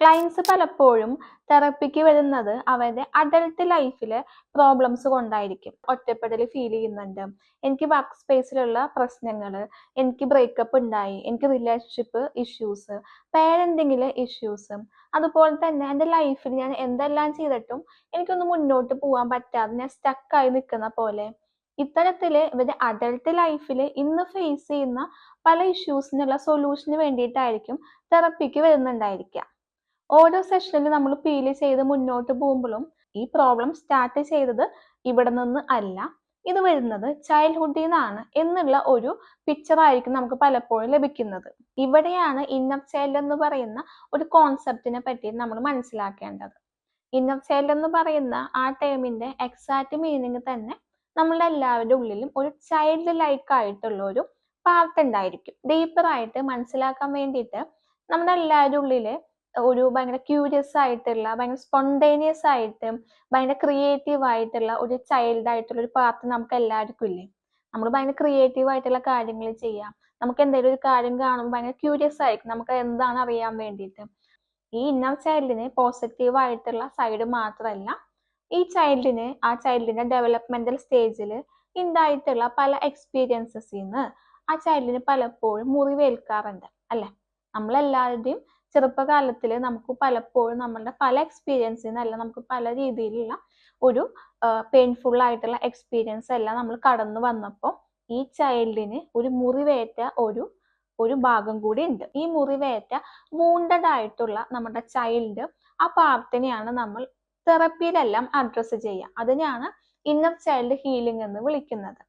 Clients പലപ്പോഴും തെറപ്പിക്ക് വരുന്നത് അവരുടെ അഡൽട്ട് ലൈഫിലെ പ്രോബ്ലംസ് കൊണ്ടായിരിക്കും. ഒറ്റപ്പെടൽ ഫീൽ ചെയ്യുന്നുണ്ട്, എനിക്ക് വർക്ക് സ്പേസിലുള്ള പ്രശ്നങ്ങൾ, എനിക്ക് ബ്രേക്കപ്പ് ഉണ്ടായി, എനിക്ക് റിലേഷൻഷിപ്പ് ഇഷ്യൂസ്, പേരൻറ്റിങ്ങിലെ ഇഷ്യൂസ്, അതുപോലെ തന്നെ എൻ്റെ ലൈഫിൽ ഞാൻ എന്തെല്ലാം ചെയ്തിട്ടും എനിക്കൊന്ന് മുന്നോട്ട് പോകാൻ പറ്റാതെ ഞാൻ സ്റ്റക്കായി നിൽക്കുന്ന പോലെ. ഇത്തരത്തിൽ ഇവരുടെ അഡൽട്ട് ലൈഫിൽ ഇന്ന് ഫേസ് ചെയ്യുന്ന പല ഇഷ്യൂസിനുള്ള സൊല്യൂഷന് വേണ്ടിയിട്ടായിരിക്കും തെറപ്പിക്ക് വരുന്നുണ്ടായിരിക്കുക. ഓരോ സെഷനിലും നമ്മൾ പീൽ ചെയ്ത് മുന്നോട്ട് പോകുമ്പോഴും ഈ പ്രോബ്ലം സ്റ്റാർട്ട് ചെയ്തത് ഇവിടെ നിന്ന് അല്ല, ഇത് വരുന്നത് ചൈൽഡ്ഹുഡിൽ നിന്നാണ് എന്നുള്ള ഒരു പിക്ചർ ആയിരിക്കും നമുക്ക് പലപ്പോഴും ലഭിക്കുന്നത്. ഇവിടെയാണ് ഇന്നർ ചൈൽഡ് എന്ന് പറയുന്ന ഒരു കോൺസെപ്റ്റിനെ പറ്റി നമ്മൾ മനസ്സിലാക്കേണ്ടത്. ഇന്നർ ചൈൽഡ് എന്ന് പറയുന്ന ആ ടേമിന്റെ എക്സാക്ട് മീനിങ് തന്നെ നമ്മളുടെ എല്ലാവരുടെ ഉള്ളിലും ഒരു ചൈൽഡ് ലൈക്ക് ആയിട്ടുള്ള ഒരു പാർട്ട് ഉണ്ടായിരിക്കും. ഡീപ്പർ ആയിട്ട് മനസ്സിലാക്കാൻ വേണ്ടിയിട്ട് നമ്മുടെ എല്ലാവരുടെ ഉള്ളിൽ ഒരു ഭയങ്കര ക്യൂരിയസ് ആയിട്ടുള്ള, ഭയങ്കര സ്പോണ്ടേനിയസ് ആയിട്ട്, ഭയങ്കര ക്രിയേറ്റീവ് ആയിട്ടുള്ള ഒരു ചൈൽഡ് ആയിട്ടുള്ള ഒരു പാർട്ട് നമുക്ക് എല്ലാവർക്കും ഇല്ലേ? നമ്മൾ ഭയങ്കര ക്രിയേറ്റീവ് ആയിട്ടുള്ള കാര്യങ്ങൾ ചെയ്യാം. നമുക്ക് എന്തെങ്കിലും ഒരു കാര്യം കാണുമ്പോൾ ഭയങ്കര ക്യൂരിയസ് ആയിരിക്കും, നമുക്ക് എന്താണ് അറിയാൻ വേണ്ടിയിട്ട്. ഈ ഇന്നർ ചൈൽഡിന് പോസിറ്റീവ് ആയിട്ടുള്ള സൈഡ് മാത്രമല്ല, ഈ ചൈൽഡിന് ആ ചൈൽഡിന്റെ ഡെവലപ്മെന്റൽ സ്റ്റേജിൽ ഉണ്ടായിട്ടുള്ള പല എക്സ്പീരിയൻസസിൽ നിന്ന് ആ ചൈൽഡിന് പലപ്പോഴും മുറിവേൽക്കാറുണ്ട് അല്ലെ? നമ്മളെല്ലാവരുടെയും ചെറുപ്പകാലത്തിൽ നമുക്ക് പലപ്പോഴും നമ്മളുടെ പല എക്സ്പീരിയൻസിൽ നിന്നല്ല, നമുക്ക് പല രീതിയിലുള്ള ഒരു പെയിൻഫുൾ ആയിട്ടുള്ള എക്സ്പീരിയൻസ് എല്ലാം നമ്മൾ കടന്നു വന്നപ്പോൾ ഈ ചൈൽഡിന് ഒരു മുറിവേറ്റ ഒരു ഭാഗം കൂടി ഉണ്ട്. ഈ മുറിവേറ്റ വൂണ്ടഡ് ആയിട്ടുള്ള നമ്മുടെ ചൈൽഡ് ആ പാർട്ടിനെയാണ് നമ്മൾ തെറപ്പിയിലെല്ലാം അഡ്രസ്സ് ചെയ്യുക. അതിനെയാണ് ഇന്നർ ചൈൽഡ് ഹീലിംഗ് എന്ന് വിളിക്കുന്നത്.